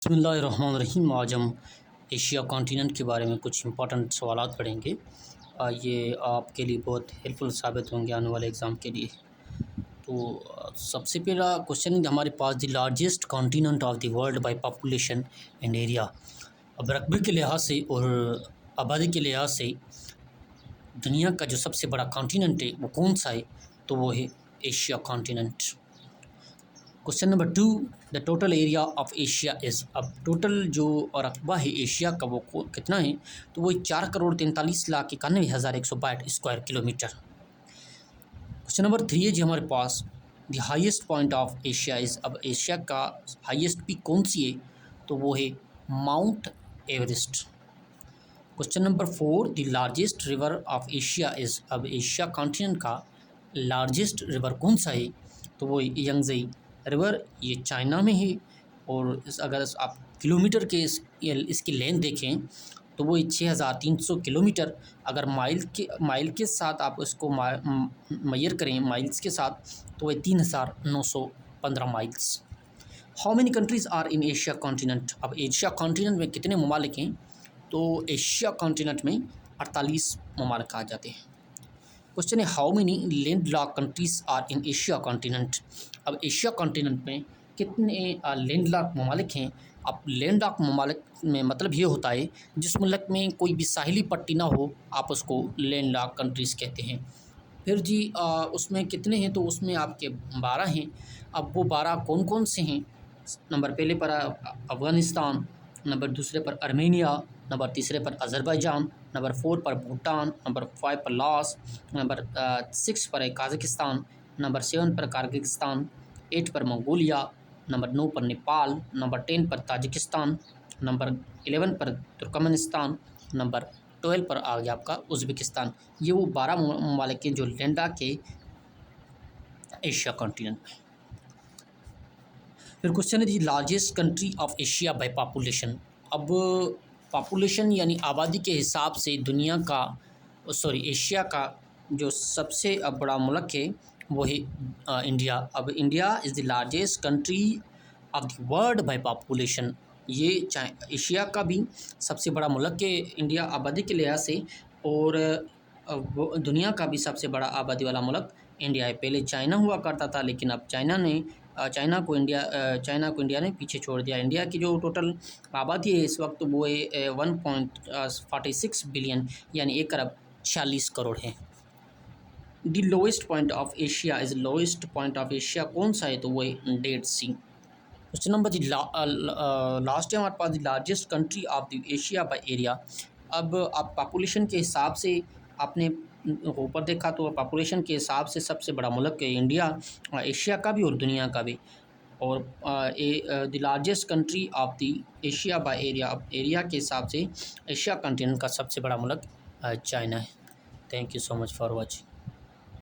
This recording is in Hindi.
बिस्मिल्लाहिर्रहमानिर्रहीम। आज हम एशिया कॉन्टिनेंट के बारे में कुछ इंपॉर्टेंट सवालात पढ़ेंगे। ये आपके लिए बहुत हेल्पफुल साबित होंगे आने वाले एग्ज़ाम के लिए। तो सबसे पहला क्वेश्चन हमारे पास, the largest continent of the world by population and area. अब रकबे के लिहाज से और आबादी के लिहाज से दुनिया का जो सबसे बड़ा कॉन्टिनेंट है वो कौन सा है? तो वो है Asia continent. Question number 2, the total area of Asia is. अब टोटल जो रकबा है एशिया का वो कितना है? तो वो 4,43,91,162 स्क्वायर किलोमीटर। क्वेश्चन नंबर 3 है जी हमारे पास, the highest point of Asia is. अब एशिया का हाईएस्ट पीक कौन सी है? तो वो है Mount Everest. Question number 4, the largest river of Asia is. अब एशिया कॉन्टिनेंट का लार्जेस्ट रिवर कौन सा है? तो वो यंगज़ी रिवर, ये चाइना में है। और अगर आप किलोमीटर के इसकी लेंथ देखें तो वो 6,300 किलोमीटर। अगर माइल के साथ आप इसको मेजर करें माइल्स के साथ तो वह 3,915 miles. How many countries are in Asia continent. अब एशिया कॉन्टिनेंट में कितने ममालिक हैं? तो एशिया कॉन्टिनेंट में 48 ममालिक आ जाते हैं। क्वेश्चन है, how many landlocked countries are in Asia continent. अब एशिया कॉन्टिनेंट में कितने लैंड लॉक ममालिक हैं? अब लैंड लॉक ममालिक में मतलब ये होता है जिस मुल्क में कोई भी साहिली पट्टी ना हो, आप उसको लैंड लॉक कंट्रीज़ कहते हैं। फिर जी उसमें कितने हैं? तो उसमें आपके 12 हैं। अब वो 12 कौन कौन से हैं? नंबर पहले पर अफ़गानिस्तान, नंबर दूसरे पर आर्मेनिया, नंबर तीसरे पर अज़रबैजान, नंबर 4 पर भूटान, नंबर 5 पर लाओस, नंबर 6 पर है काज़ाकिस्तान, नंबर 7 पर किर्गिज़स्तान, 8 पर मंगोलिया, नंबर 9 पर नेपाल, नंबर 10 पर ताजिकिस्तान, नंबर 11 पर तुर्कमेनिस्तान, नंबर 12 पर आ गया आपका उज़्बेकिस्तान। ये वो 12 ममालिक हैं जो लैंड के एशिया कॉन्टिनेंट में। फिर क्वेश्चन है दी largest country of Asia by population. अब पॉपुलेशन यानी आबादी के हिसाब से दुनिया का एशिया का जो सबसे बड़ा मुल्क है वो है इंडिया। अब India is the largest country of the world by population. ये एशिया का भी सबसे बड़ा मुल्क है इंडिया आबादी के लिहाज से, और दुनिया का भी सबसे बड़ा आबादी वाला मुल्क इंडिया है। पहले चाइना हुआ करता था, लेकिन अब चाइना को इंडिया ने पीछे छोड़ दिया। इंडिया की जो टोटल आबादी है इस वक्त वो है 1.46 बिलियन यानी 1,46 करोड़ है। The lowest point of Asia is. Lowest point of Asia कौन सा है? तो वो है Dead Sea. Question number last है हमारे पास, the largest country of the Asia by area. अब आप पॉपुलेशन के हिसाब से आपने ऊपर देखा तो पॉपुलेशन के हिसाब से सबसे बड़ा मुल्क है इंडिया, एशिया का भी और दुनिया का भी। और the largest country of the Asia by area, area के हिसाब से एशिया कॉन्टिनेंट का सबसे बड़ा मुल्क चाइना है। Thank you so much for watching.